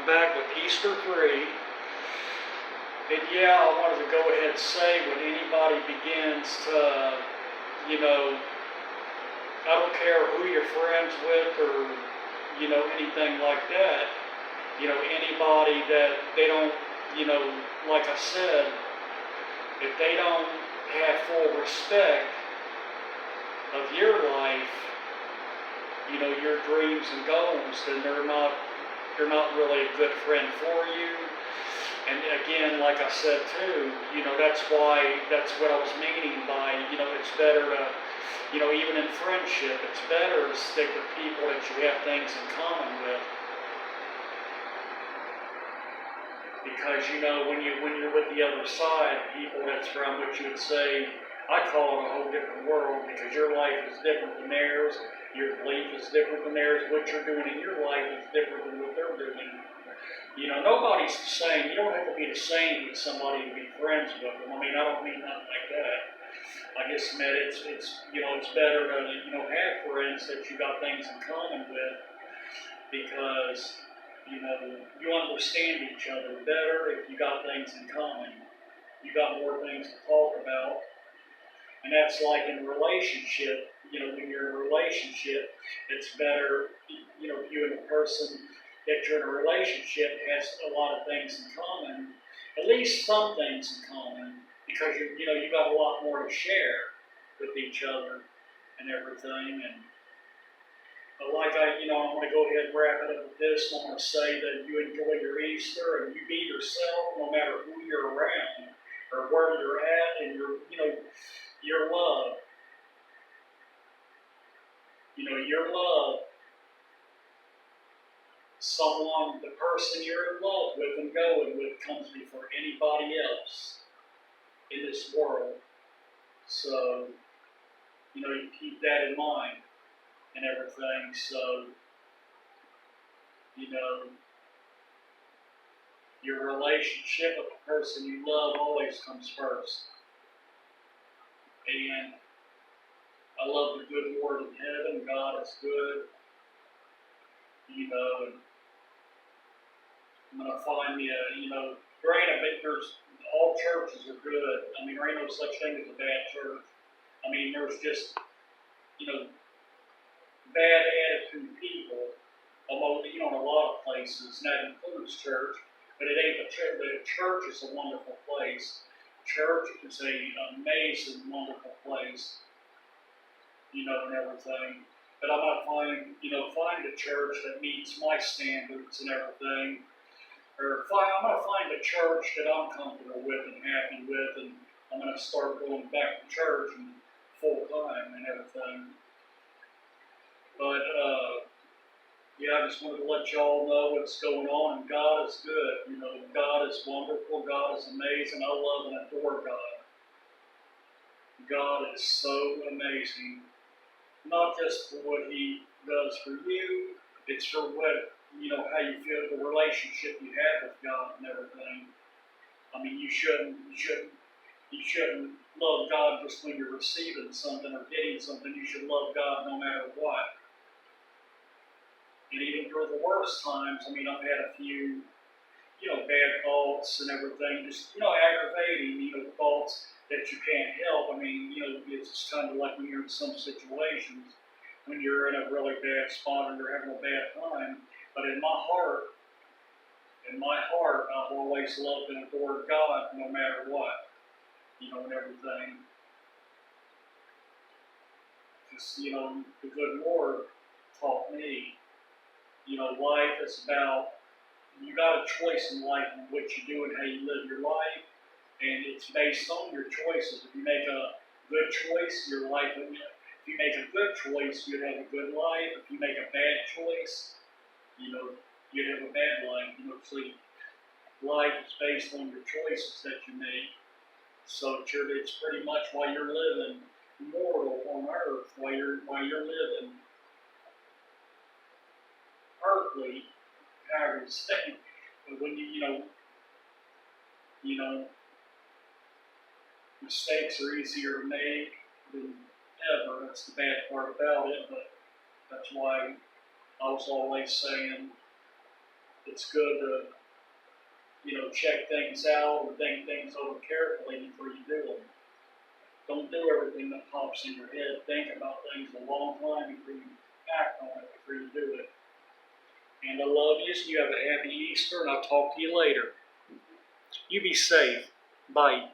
I'm back with Easter 3. And yeah, I wanted to go ahead and say when anybody begins to, I don't care who you're friends with or, anything like that, anybody that they don't, like I said, if they don't have full respect of your life, your dreams and goals, then they're not really a good friend for you. And again, like I said too, that's what I was meaning by, it's better to, even in friendship, it's better to stick with people that you have things in common with. Because, when you're with the other side, people that's from what you would say, I call it a whole different world, because your life is different than theirs, your belief is different than theirs, what you're doing in your life is different than what they're doing. Nobody's the same. You don't have to be the same with somebody to be friends with them. I don't mean nothing like that. I just meant it's better to, have friends that you got things in common with, because, you understand each other better if you got things in common. You got more things to talk about. And that's like in a relationship, when you're in a relationship, it's better, if you and the person that you're in a relationship has a lot of things in common, at least some things in common, because you got a lot more to share with each other and everything. And I'm going to go ahead and wrap it up with this. I'm going to say that you enjoy your Easter and you be yourself no matter who you're around or where you're at, and your love. Your love. Someone, the person you're in love with and going with, comes before anybody else in this world. So, you keep that in mind and everything. So, your relationship with the person you love always comes first. And I love the good Lord in heaven. God is good. And I'm going to find me granted, there's, all churches are good. There ain't no such thing as a bad church. There's just, bad attitude people, although, in a lot of places, and that includes church, but it ain't the church. The church is a wonderful place. Church is an amazing, wonderful place, and everything. But I'm going to find a church that meets my standards and everything. I'm going to find a church that I'm comfortable with and happy with, and I'm going to start going back to church and full time and everything. But, I just wanted to let y'all know what's going on, and God is good. God is wonderful. God is amazing. I love and adore God. God is so amazing. Not just for what He does for you, it's for what, how you feel, the relationship you have with God and everything. You shouldn't love God just when you're receiving something or getting something. You should love God no matter what. And even through the worst times, I've had a few, bad thoughts and everything, just, aggravating, thoughts that you can't help. It's just kind of like when you're in some situations, when you're in a really bad spot and you're having a bad time. But in my heart, I've always loved and adored God no matter what, and everything. Just, the good Lord taught me, life is about, you got a choice in life in what you do and how you live your life, and it's based on your choices. If you make a good choice, your life, if you make a good choice, you'd have a good life. If you make a bad choice, you'd have a bad life. So life is based on your choices that you make. So it's pretty much while you're living mortal on earth, while you're living earthly, however you say. But when mistakes are easier to make than ever. That's the bad part about it, but that's why I was always saying, it's good to, check things out and think things over carefully before you do them. Don't do everything that pops in your head. Think about things a long time before you act on it, before you do it. And I love you. You have a happy Easter, and I'll talk to you later. You be safe. Bye.